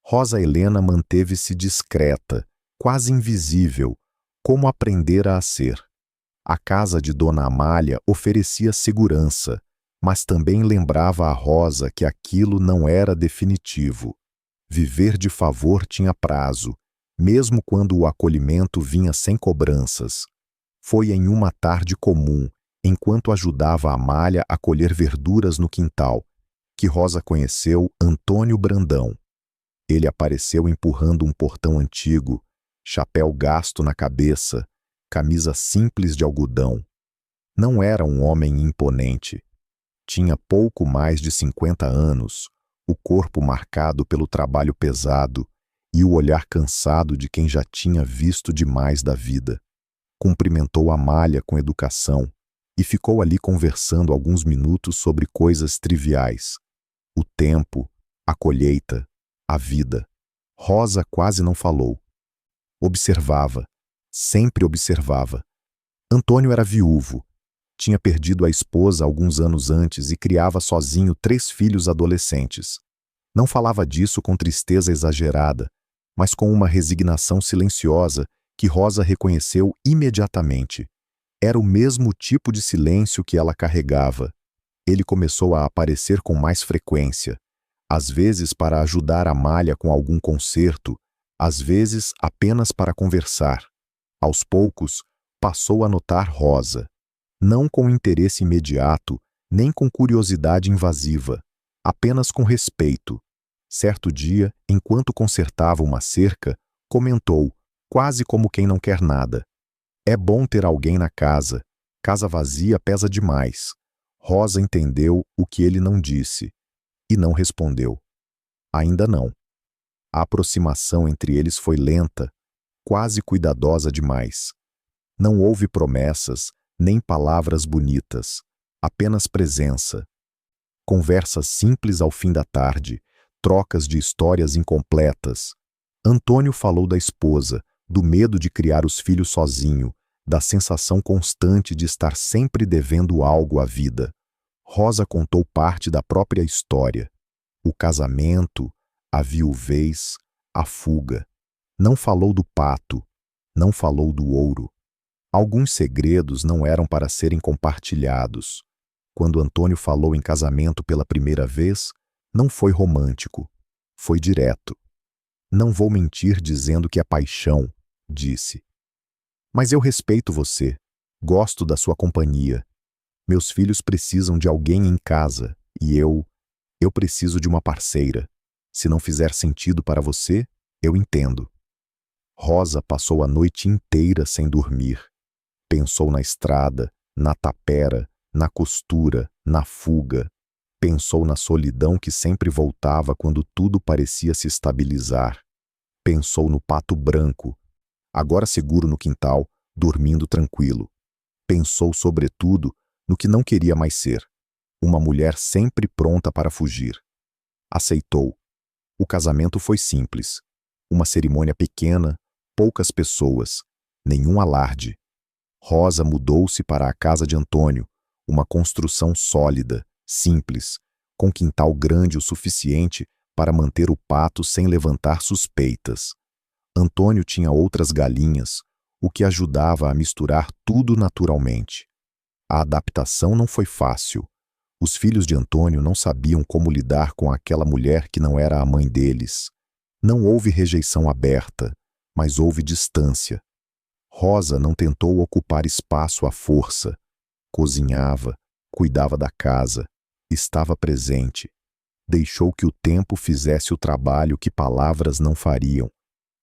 Rosa Helena manteve-se discreta, quase invisível, como aprendera a ser. A casa de Dona Amália oferecia segurança, mas também lembrava a Rosa que aquilo não era definitivo. Viver de favor tinha prazo, mesmo quando o acolhimento vinha sem cobranças. Foi em uma tarde comum, enquanto ajudava a Amália a colher verduras no quintal, que Rosa conheceu Antônio Brandão. Ele apareceu empurrando um portão antigo, chapéu gasto na cabeça, camisa simples de algodão. Não era um homem imponente. Tinha pouco mais de 50 anos, o corpo marcado pelo trabalho pesado e o olhar cansado de quem já tinha visto demais da vida. Cumprimentou Amália com educação e ficou ali conversando alguns minutos sobre coisas triviais. O tempo, a colheita, a vida. Rosa quase não falou. Observava, sempre observava. Antônio era viúvo. Tinha perdido a esposa alguns anos antes e criava sozinho 3 filhos adolescentes. Não falava disso com tristeza exagerada, mas com uma resignação silenciosa que Rosa reconheceu imediatamente. Era o mesmo tipo de silêncio que ela carregava. Ele começou a aparecer com mais frequência, às vezes para ajudar Amália com algum conserto, às vezes apenas para conversar. Aos poucos, passou a notar Rosa. Não com interesse imediato, nem com curiosidade invasiva, apenas com respeito. Certo dia, enquanto consertava uma cerca, comentou, quase como quem não quer nada: "É bom ter alguém na casa. Casa vazia pesa demais." Rosa entendeu o que ele não disse e não respondeu. Ainda não. A aproximação entre eles foi lenta, quase cuidadosa demais. Não houve promessas, nem palavras bonitas, apenas presença. Conversas simples ao fim da tarde, trocas de histórias incompletas. Antônio falou da esposa, do medo de criar os filhos sozinho, da sensação constante de estar sempre devendo algo à vida. Rosa contou parte da própria história. O casamento, a viuvez, a fuga. Não falou do pato, não falou do ouro. Alguns segredos não eram para serem compartilhados. Quando Antônio falou em casamento pela primeira vez, não foi romântico, foi direto. Não vou mentir dizendo que é paixão, disse. Mas eu respeito você, gosto da sua companhia. Meus filhos precisam de alguém em casa e eu preciso de uma parceira. Se não fizer sentido para você, eu entendo. Rosa passou a noite inteira sem dormir. Pensou na estrada, na tapera, na costura, na fuga. Pensou na solidão que sempre voltava quando tudo parecia se estabilizar. Pensou no pato branco, agora seguro no quintal, dormindo tranquilo. Pensou, sobretudo, no que não queria mais ser. Uma mulher sempre pronta para fugir. Aceitou. O casamento foi simples. Uma cerimônia pequena, poucas pessoas, nenhum alarde. Rosa mudou-se para a casa de Antônio, uma construção sólida, simples, com quintal grande o suficiente para manter o pato sem levantar suspeitas. Antônio tinha outras galinhas, o que ajudava a misturar tudo naturalmente. A adaptação não foi fácil. Os filhos de Antônio não sabiam como lidar com aquela mulher que não era a mãe deles. Não houve rejeição aberta, mas houve distância. Rosa não tentou ocupar espaço à força. Cozinhava, cuidava da casa, estava presente. Deixou que o tempo fizesse o trabalho que palavras não fariam.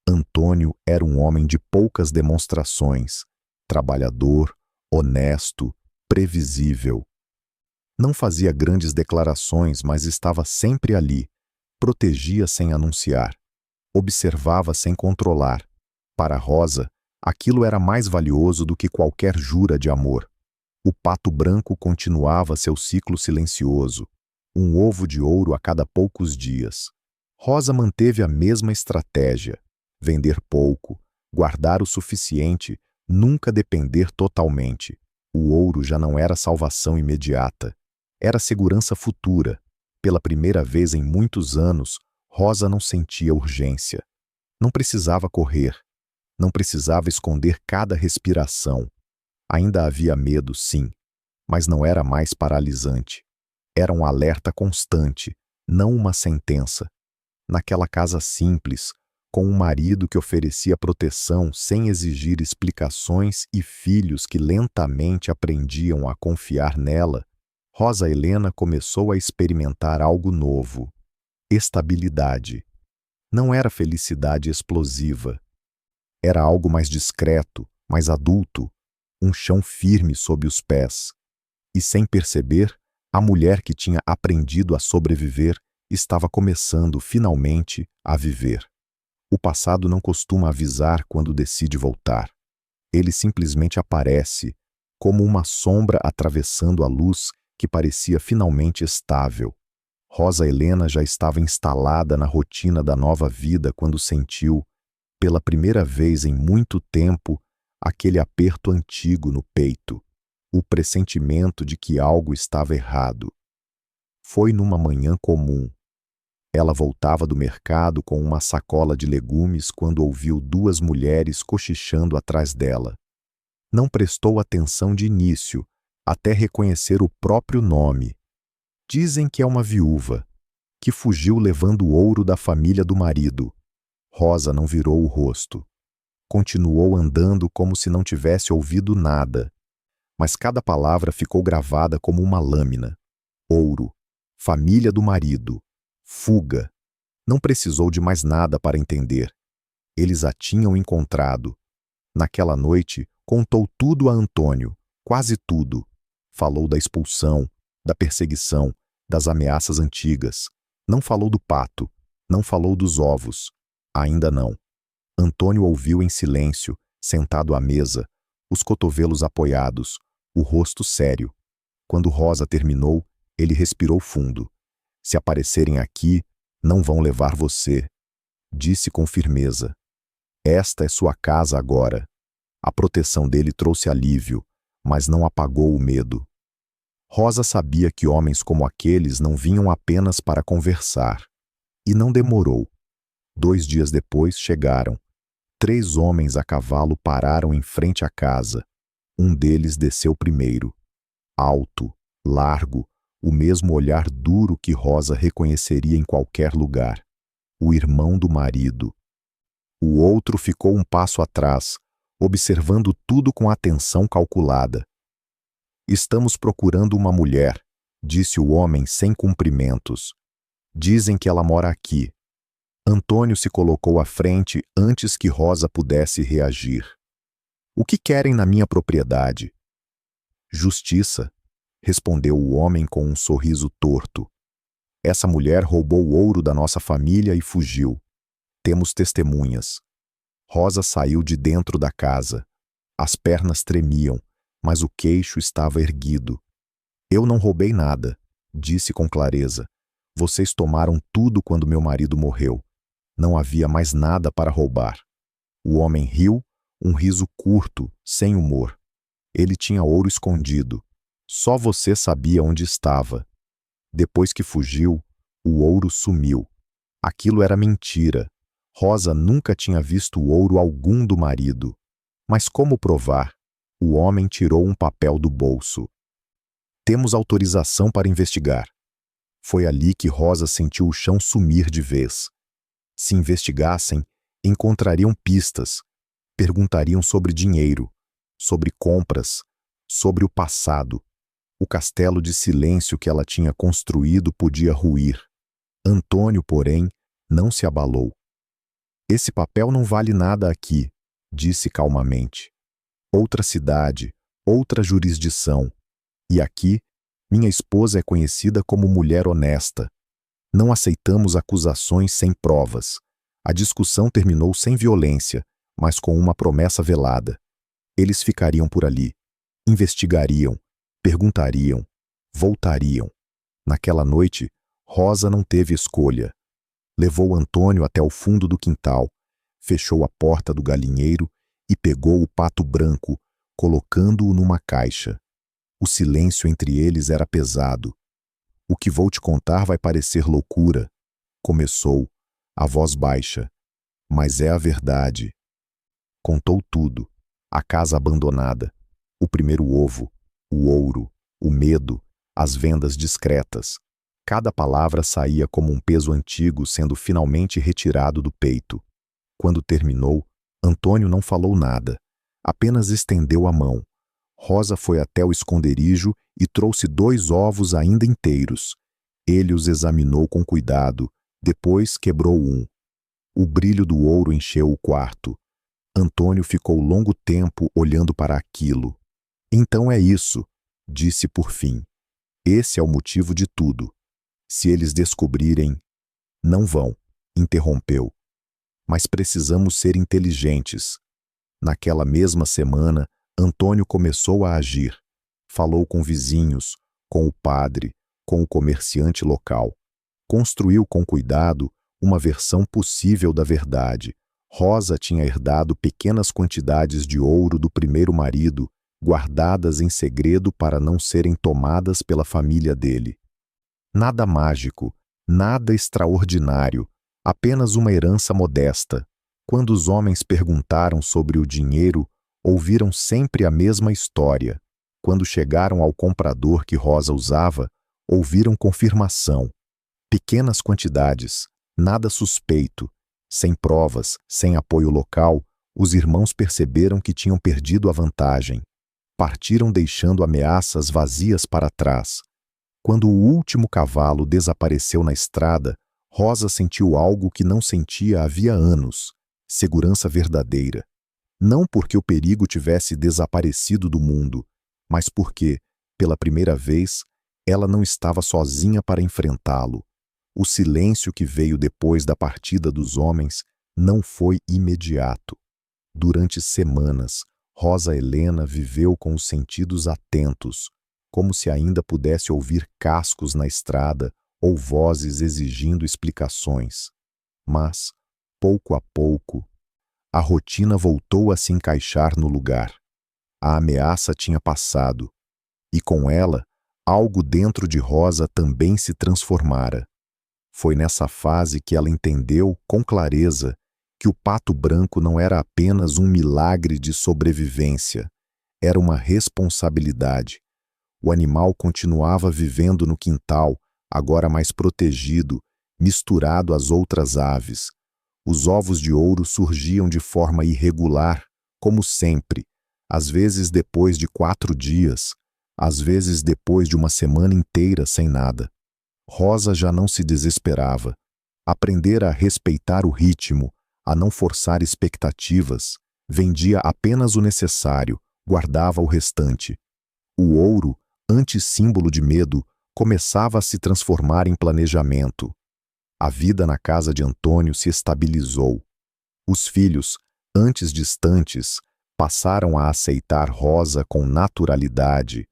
Antônio era um homem de poucas demonstrações, trabalhador, honesto, previsível. Não fazia grandes declarações, mas estava sempre ali. Protegia sem anunciar. Observava sem controlar. Para Rosa, aquilo era mais valioso do que qualquer jura de amor. O pato branco continuava seu ciclo silencioso. Um ovo de ouro a cada poucos dias. Rosa manteve a mesma estratégia. Vender pouco, guardar o suficiente, nunca depender totalmente. O ouro já não era salvação imediata. Era segurança futura. Pela primeira vez em muitos anos, Rosa não sentia urgência. Não precisava correr. Não precisava esconder cada respiração. Ainda havia medo, sim, mas não era mais paralisante. Era um alerta constante, não uma sentença. Naquela casa simples, com um marido que oferecia proteção sem exigir explicações e filhos que lentamente aprendiam a confiar nela, Rosa Helena começou a experimentar algo novo. Estabilidade. Não era felicidade explosiva. Era algo mais discreto, mais adulto, um chão firme sob os pés. E sem perceber, a mulher que tinha aprendido a sobreviver estava começando, finalmente, a viver. O passado não costuma avisar quando decide voltar. Ele simplesmente aparece, como uma sombra atravessando a luz que parecia finalmente estável. Rosa Helena já estava instalada na rotina da nova vida quando sentiu, pela primeira vez em muito tempo, aquele aperto antigo no peito, o pressentimento de que algo estava errado. Foi numa manhã comum. Ela voltava do mercado com uma sacola de legumes quando ouviu duas mulheres cochichando atrás dela. Não prestou atenção de início, até reconhecer o próprio nome. Dizem que é uma viúva, que fugiu levando o ouro da família do marido. Rosa não virou o rosto. Continuou andando como se não tivesse ouvido nada. Mas cada palavra ficou gravada como uma lâmina. Ouro, família do marido, fuga. Não precisou de mais nada para entender. Eles a tinham encontrado. Naquela noite, contou tudo a Antônio, quase tudo. Falou da expulsão, da perseguição, das ameaças antigas. Não falou do pato, não falou dos ovos. Ainda não. Antônio ouviu em silêncio, sentado à mesa, os cotovelos apoiados, o rosto sério. Quando Rosa terminou, ele respirou fundo. Se aparecerem aqui, não vão levar você. Disse com firmeza. Esta é sua casa agora. A proteção dele trouxe alívio, mas não apagou o medo. Rosa sabia que homens como aqueles não vinham apenas para conversar. E não demorou. 2 dias depois chegaram. 3 homens a cavalo pararam em frente à casa. Um deles desceu primeiro. Alto, largo, o mesmo olhar duro que Rosa reconheceria em qualquer lugar. O irmão do marido. O outro ficou um passo atrás, observando tudo com atenção calculada. Estamos procurando uma mulher, disse o homem sem cumprimentos. Dizem que ela mora aqui. Antônio se colocou à frente antes que Rosa pudesse reagir. O que querem na minha propriedade? Justiça, respondeu o homem com um sorriso torto. Essa mulher roubou o ouro da nossa família e fugiu. Temos testemunhas. Rosa saiu de dentro da casa. As pernas tremiam, mas o queixo estava erguido. Eu não roubei nada, disse com clareza. Vocês tomaram tudo quando meu marido morreu. Não havia mais nada para roubar. O homem riu, um riso curto, sem humor. Ele tinha ouro escondido. Só você sabia onde estava. Depois que fugiu, o ouro sumiu. Aquilo era mentira. Rosa nunca tinha visto ouro algum do marido. Mas como provar? O homem tirou um papel do bolso. Temos autorização para investigar. Foi ali que Rosa sentiu o chão sumir de vez. Se investigassem, encontrariam pistas, perguntariam sobre dinheiro, sobre compras, sobre o passado. O castelo de silêncio que ela tinha construído podia ruir. Antônio, porém, não se abalou. Esse papel não vale nada aqui, disse calmamente. Outra cidade, outra jurisdição. E aqui, minha esposa é conhecida como mulher honesta. Não aceitamos acusações sem provas. A discussão terminou sem violência, mas com uma promessa velada. Eles ficariam por ali. Investigariam, perguntariam, voltariam. Naquela noite, Rosa não teve escolha. Levou Antônio até o fundo do quintal, fechou a porta do galinheiro e pegou o pato branco, colocando-o numa caixa. O silêncio entre eles era pesado. O que vou te contar vai parecer loucura. Começou, a voz baixa. Mas é a verdade. Contou tudo. A casa abandonada. O primeiro ovo. O ouro. O medo. As vendas discretas. Cada palavra saía como um peso antigo sendo finalmente retirado do peito. Quando terminou, Antônio não falou nada. Apenas estendeu a mão. Rosa foi até o esconderijo e trouxe 2 ovos ainda inteiros. Ele os examinou com cuidado, depois quebrou um. O brilho do ouro encheu o quarto. Antônio ficou longo tempo olhando para aquilo. Então é isso, disse por fim. Esse é o motivo de tudo. Se eles descobrirem... Não vão, interrompeu. Mas precisamos ser inteligentes. Naquela mesma semana, Antônio começou a agir. Falou com vizinhos, com o padre, com o comerciante local. Construiu com cuidado uma versão possível da verdade. Rosa tinha herdado pequenas quantidades de ouro do primeiro marido, guardadas em segredo para não serem tomadas pela família dele. Nada mágico, nada extraordinário, apenas uma herança modesta. Quando os homens perguntaram sobre o dinheiro, ouviram sempre a mesma história. Quando chegaram ao comprador que Rosa usava, ouviram confirmação. Pequenas quantidades, nada suspeito. Sem provas, sem apoio local, os irmãos perceberam que tinham perdido a vantagem. Partiram deixando ameaças vazias para trás. Quando o último cavalo desapareceu na estrada, Rosa sentiu algo que não sentia havia anos: segurança verdadeira. Não porque o perigo tivesse desaparecido do mundo, mas porque, pela primeira vez, ela não estava sozinha para enfrentá-lo. O silêncio que veio depois da partida dos homens não foi imediato. Durante semanas, Rosa Helena viveu com os sentidos atentos, como se ainda pudesse ouvir cascos na estrada ou vozes exigindo explicações. Mas, pouco a pouco, a rotina voltou a se encaixar no lugar. A ameaça tinha passado, e com ela, Algo dentro de Rosa também se transformara. Foi nessa fase que ela entendeu, com clareza, que o pato branco não era apenas um milagre de sobrevivência, era uma responsabilidade. O animal continuava vivendo no quintal, agora mais protegido, misturado às outras aves. Os ovos de ouro surgiam de forma irregular, como sempre, às vezes depois de 4 dias, às vezes depois de uma semana inteira sem nada. Rosa já não se desesperava. Aprendera a respeitar o ritmo, a não forçar expectativas, vendia apenas o necessário, guardava o restante. O ouro, antes símbolo de medo, começava a se transformar em planejamento. A vida na casa de Antônio se estabilizou. Os filhos, antes distantes, passaram a aceitar Rosa com naturalidade.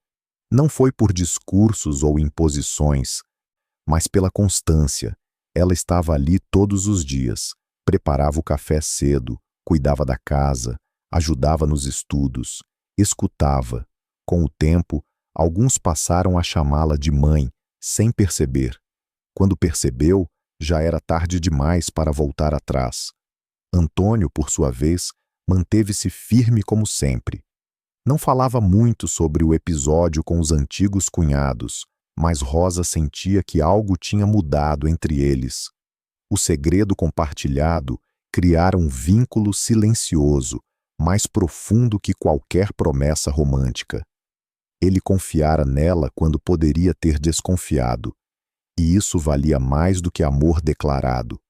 Não foi por discursos ou imposições, mas pela constância. Ela estava ali todos os dias, preparava o café cedo, cuidava da casa, ajudava nos estudos, escutava. Com o tempo, alguns passaram a chamá-la de mãe, sem perceber. Quando percebeu, já era tarde demais para voltar atrás. Antônio, por sua vez, manteve-se firme como sempre. Não falava muito sobre o episódio com os antigos cunhados, mas Rosa sentia que algo tinha mudado entre eles. O segredo compartilhado criara um vínculo silencioso, mais profundo que qualquer promessa romântica. Ele confiara nela quando poderia ter desconfiado, e isso valia mais do que amor declarado.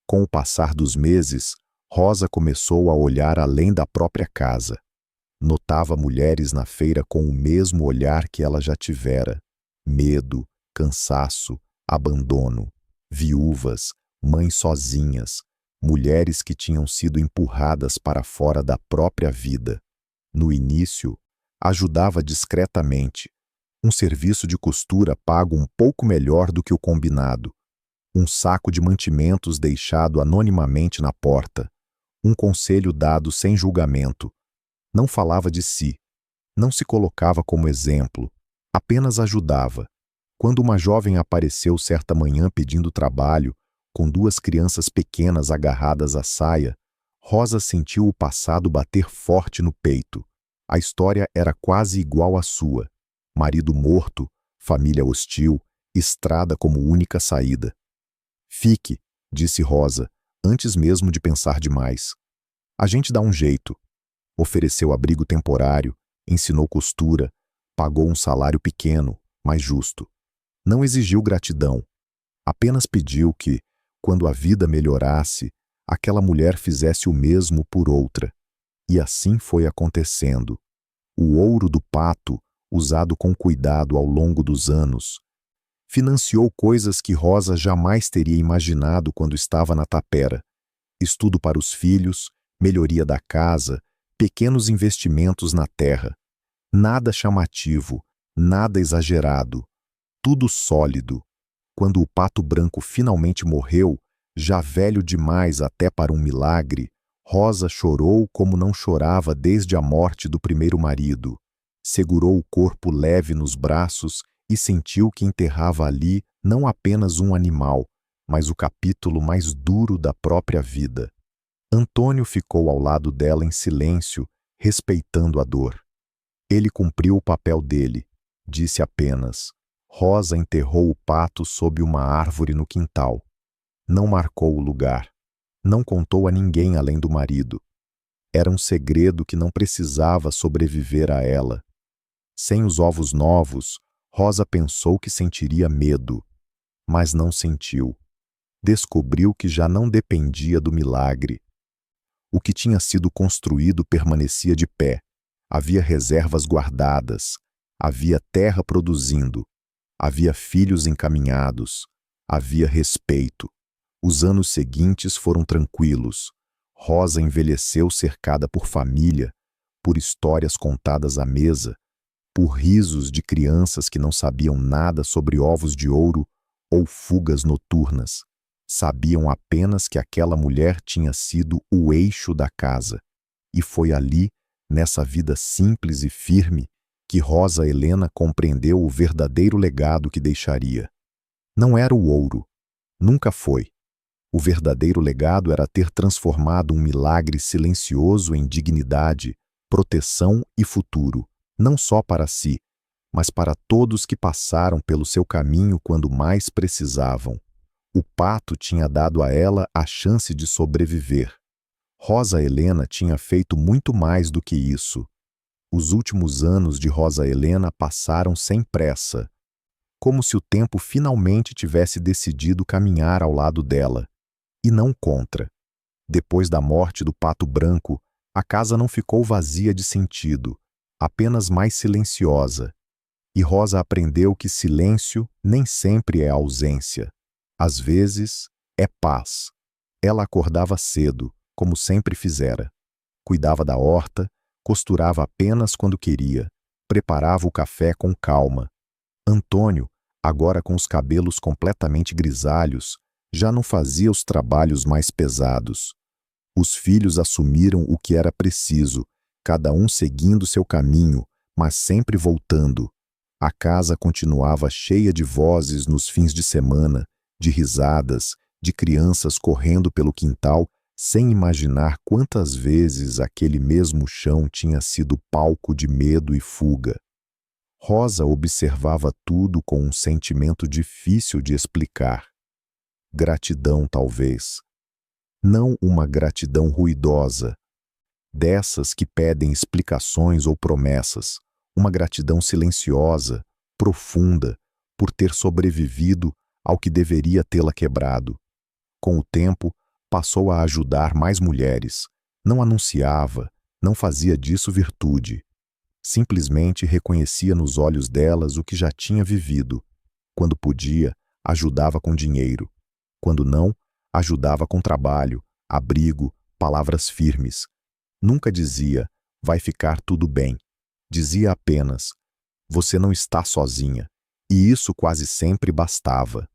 Com o passar dos meses, Rosa começou a olhar além da própria casa. Notava mulheres na feira com o mesmo olhar que ela já tivera: medo, cansaço, abandono, viúvas, mães sozinhas, mulheres que tinham sido empurradas para fora da própria vida. No início, ajudava discretamente, um serviço de costura pago um pouco melhor do que o combinado, um saco de mantimentos deixado anonimamente na porta, um conselho dado sem julgamento. Não falava de si, não se colocava como exemplo, apenas ajudava. Quando uma jovem apareceu certa manhã pedindo trabalho, com 2 crianças pequenas agarradas à saia, Rosa sentiu o passado bater forte no peito. A história era quase igual à sua. Marido morto, família hostil, estrada como única saída. Fique, disse Rosa, antes mesmo de pensar demais. A gente dá um jeito. Ofereceu abrigo temporário, ensinou costura, pagou um salário pequeno, mas justo. Não exigiu gratidão. Apenas pediu que, quando a vida melhorasse, aquela mulher fizesse o mesmo por outra. E assim foi acontecendo. O ouro do pato, usado com cuidado ao longo dos anos, financiou coisas que Rosa jamais teria imaginado quando estava na tapera: estudo para os filhos, melhoria da casa, pequenos investimentos na terra. Nada chamativo, nada exagerado, tudo sólido. Quando o pato branco finalmente morreu, já velho demais até para um milagre, Rosa chorou como não chorava desde a morte do primeiro marido. Segurou o corpo leve nos braços e sentiu que enterrava ali não apenas um animal, mas o capítulo mais duro da própria vida. Antônio ficou ao lado dela em silêncio, respeitando a dor. Ele cumpriu o papel dele, disse apenas: Rosa enterrou o pato sob uma árvore no quintal. Não marcou o lugar. Não contou a ninguém além do marido. Era um segredo que não precisava sobreviver a ela. Sem os ovos novos, Rosa pensou que sentiria medo, mas não sentiu. Descobriu que já não dependia do milagre. O que tinha sido construído permanecia de pé. Havia reservas guardadas. Havia terra produzindo. Havia filhos encaminhados. Havia respeito. Os anos seguintes foram tranquilos. Rosa envelheceu cercada por família, por histórias contadas à mesa, por risos de crianças que não sabiam nada sobre ovos de ouro ou fugas noturnas. Sabiam apenas que aquela mulher tinha sido o eixo da casa. E foi ali, nessa vida simples e firme, que Rosa Helena compreendeu o verdadeiro legado que deixaria. Não era o ouro. Nunca foi. O verdadeiro legado era ter transformado um milagre silencioso em dignidade, proteção e futuro, não só para si, mas para todos que passaram pelo seu caminho quando mais precisavam. O pato tinha dado a ela a chance de sobreviver. Rosa Helena tinha feito muito mais do que isso. Os últimos anos de Rosa Helena passaram sem pressa, como se o tempo finalmente tivesse decidido caminhar ao lado dela, e não contra. Depois da morte do pato branco, a casa não ficou vazia de sentido, apenas mais silenciosa. E Rosa aprendeu que silêncio nem sempre é ausência. Às vezes, é paz. Ela acordava cedo, como sempre fizera. Cuidava da horta, costurava apenas quando queria, preparava o café com calma. Antônio, agora com os cabelos completamente grisalhos, já não fazia os trabalhos mais pesados. Os filhos assumiram o que era preciso, cada um seguindo seu caminho, mas sempre voltando. A casa continuava cheia de vozes nos fins de semana, de risadas, de crianças correndo pelo quintal, sem imaginar quantas vezes aquele mesmo chão tinha sido palco de medo e fuga. Rosa observava tudo com um sentimento difícil de explicar. Gratidão, talvez. Não uma gratidão ruidosa, dessas que pedem explicações ou promessas, uma gratidão silenciosa, profunda, por ter sobrevivido ao que deveria tê-la quebrado. Com o tempo, passou a ajudar mais mulheres. Não anunciava, não fazia disso virtude. Simplesmente reconhecia nos olhos delas o que já tinha vivido. Quando podia, ajudava com dinheiro. Quando não, ajudava com trabalho, abrigo, palavras firmes. Nunca dizia, vai ficar tudo bem. Dizia apenas, você não está sozinha. E isso quase sempre bastava.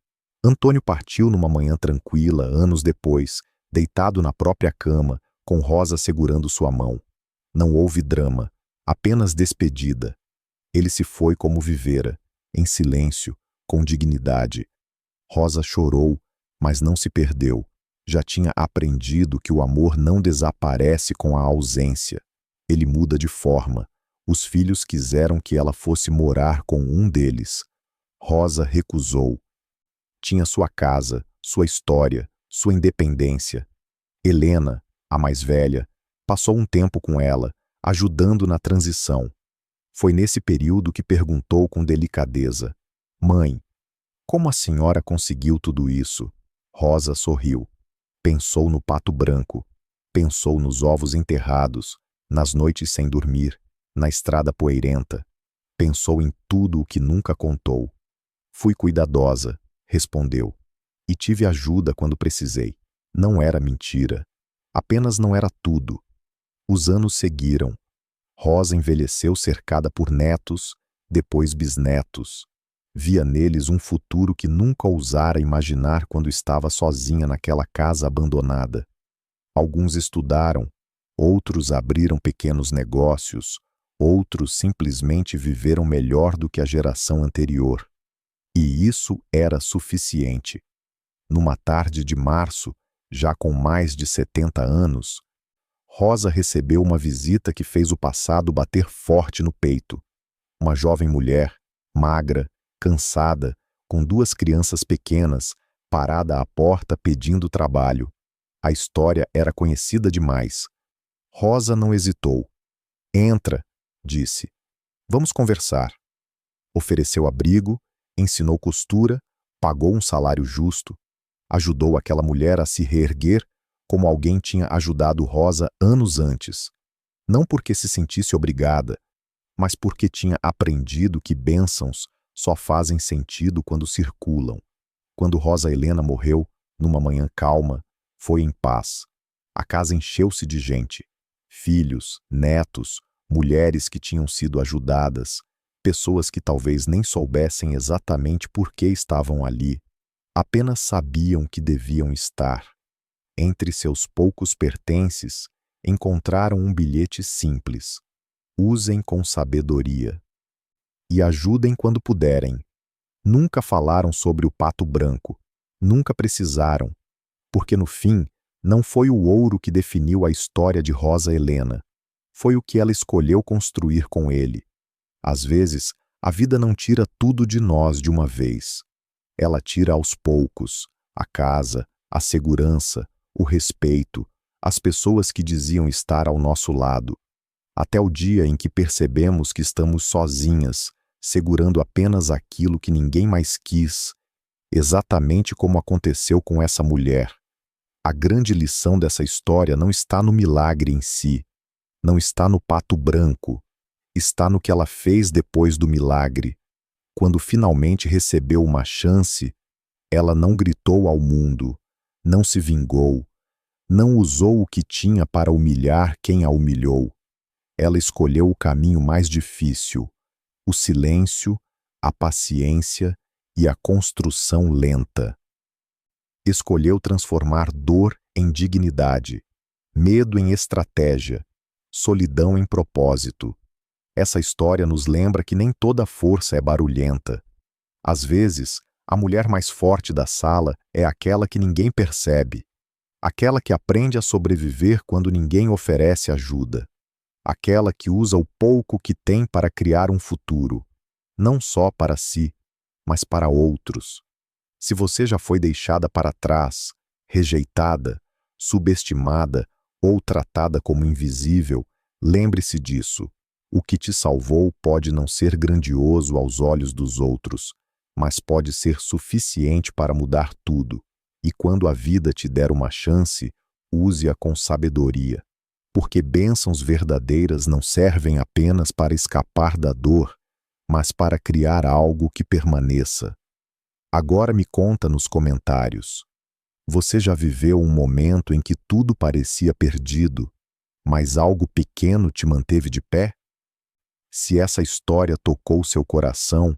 Antônio partiu numa manhã tranquila, anos depois, deitado na própria cama, com Rosa segurando sua mão. Não houve drama, apenas despedida. Ele se foi como vivera, em silêncio, com dignidade. Rosa chorou, mas não se perdeu. Já tinha aprendido que o amor não desaparece com a ausência. Ele muda de forma. Os filhos quiseram que ela fosse morar com um deles. Rosa recusou. Tinha sua casa, sua história, sua independência. Helena, a mais velha, passou um tempo com ela, ajudando na transição. Foi nesse período que perguntou com delicadeza: Mãe, como a senhora conseguiu tudo isso? Rosa sorriu. Pensou no pato branco. Pensou nos ovos enterrados, nas noites sem dormir, na estrada poeirenta. Pensou em tudo o que nunca contou. Fui cuidadosa, respondeu. E tive ajuda quando precisei. Não era mentira. Apenas não era tudo. Os anos seguiram. Rosa envelheceu cercada por netos, depois bisnetos. Via neles um futuro que nunca ousara imaginar quando estava sozinha naquela casa abandonada. Alguns estudaram, outros abriram pequenos negócios, outros simplesmente viveram melhor do que a geração anterior. E isso era suficiente. Numa tarde de março, já com mais de 70 anos, Rosa recebeu uma visita que fez o passado bater forte no peito. Uma jovem mulher, magra, cansada, com 2 crianças pequenas, parada à porta pedindo trabalho. A história era conhecida demais. Rosa não hesitou. Entra, disse. Vamos conversar. Ofereceu abrigo, ensinou costura, pagou um salário justo, ajudou aquela mulher a se reerguer como alguém tinha ajudado Rosa anos antes. Não porque se sentisse obrigada, mas porque tinha aprendido que bênçãos só fazem sentido quando circulam. Quando Rosa Helena morreu, numa manhã calma, foi em paz. A casa encheu-se de gente. Filhos, netos, mulheres que tinham sido ajudadas, pessoas que talvez nem soubessem exatamente por que estavam ali, apenas sabiam que deviam estar. Entre seus poucos pertences, encontraram um bilhete simples. Usem com sabedoria. e ajudem quando puderem. Nunca falaram sobre o pato branco, nunca precisaram, porque no fim, não foi o ouro que definiu a história de Rosa Helena, foi o que ela escolheu construir com ele. Às vezes, a vida não tira tudo de nós de uma vez. Ela tira aos poucos, a casa, a segurança, o respeito, as pessoas que diziam estar ao nosso lado, até o dia em que percebemos que estamos sozinhas, segurando apenas aquilo que ninguém mais quis, exatamente como aconteceu com essa mulher. A grande lição dessa história não está no milagre em si, não está no pato branco, está no que ela fez depois do milagre. Quando finalmente recebeu uma chance, ela não gritou ao mundo, não se vingou, não usou o que tinha para humilhar quem a humilhou. Ela escolheu o caminho mais difícil, o silêncio, a paciência e a construção lenta. Escolheu transformar dor em dignidade, medo em estratégia, solidão em propósito. Essa história nos lembra que nem toda força é barulhenta. Às vezes, a mulher mais forte da sala é aquela que ninguém percebe, aquela que aprende a sobreviver quando ninguém oferece ajuda, aquela que usa o pouco que tem para criar um futuro, não só para si, mas para outros. Se você já foi deixada para trás, rejeitada, subestimada ou tratada como invisível, lembre-se disso. O que te salvou pode não ser grandioso aos olhos dos outros, mas pode ser suficiente para mudar tudo. E quando a vida te der uma chance, use-a com sabedoria. Porque bênçãos verdadeiras não servem apenas para escapar da dor, mas para criar algo que permaneça. Agora me conta nos comentários. Você já viveu um momento em que tudo parecia perdido, mas algo pequeno te manteve de pé? Se essa história tocou seu coração,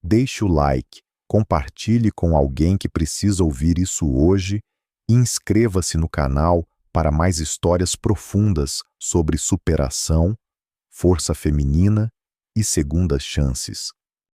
deixe o like, compartilhe com alguém que precisa ouvir isso hoje e inscreva-se no canal para mais histórias profundas sobre superação, força feminina e segundas chances.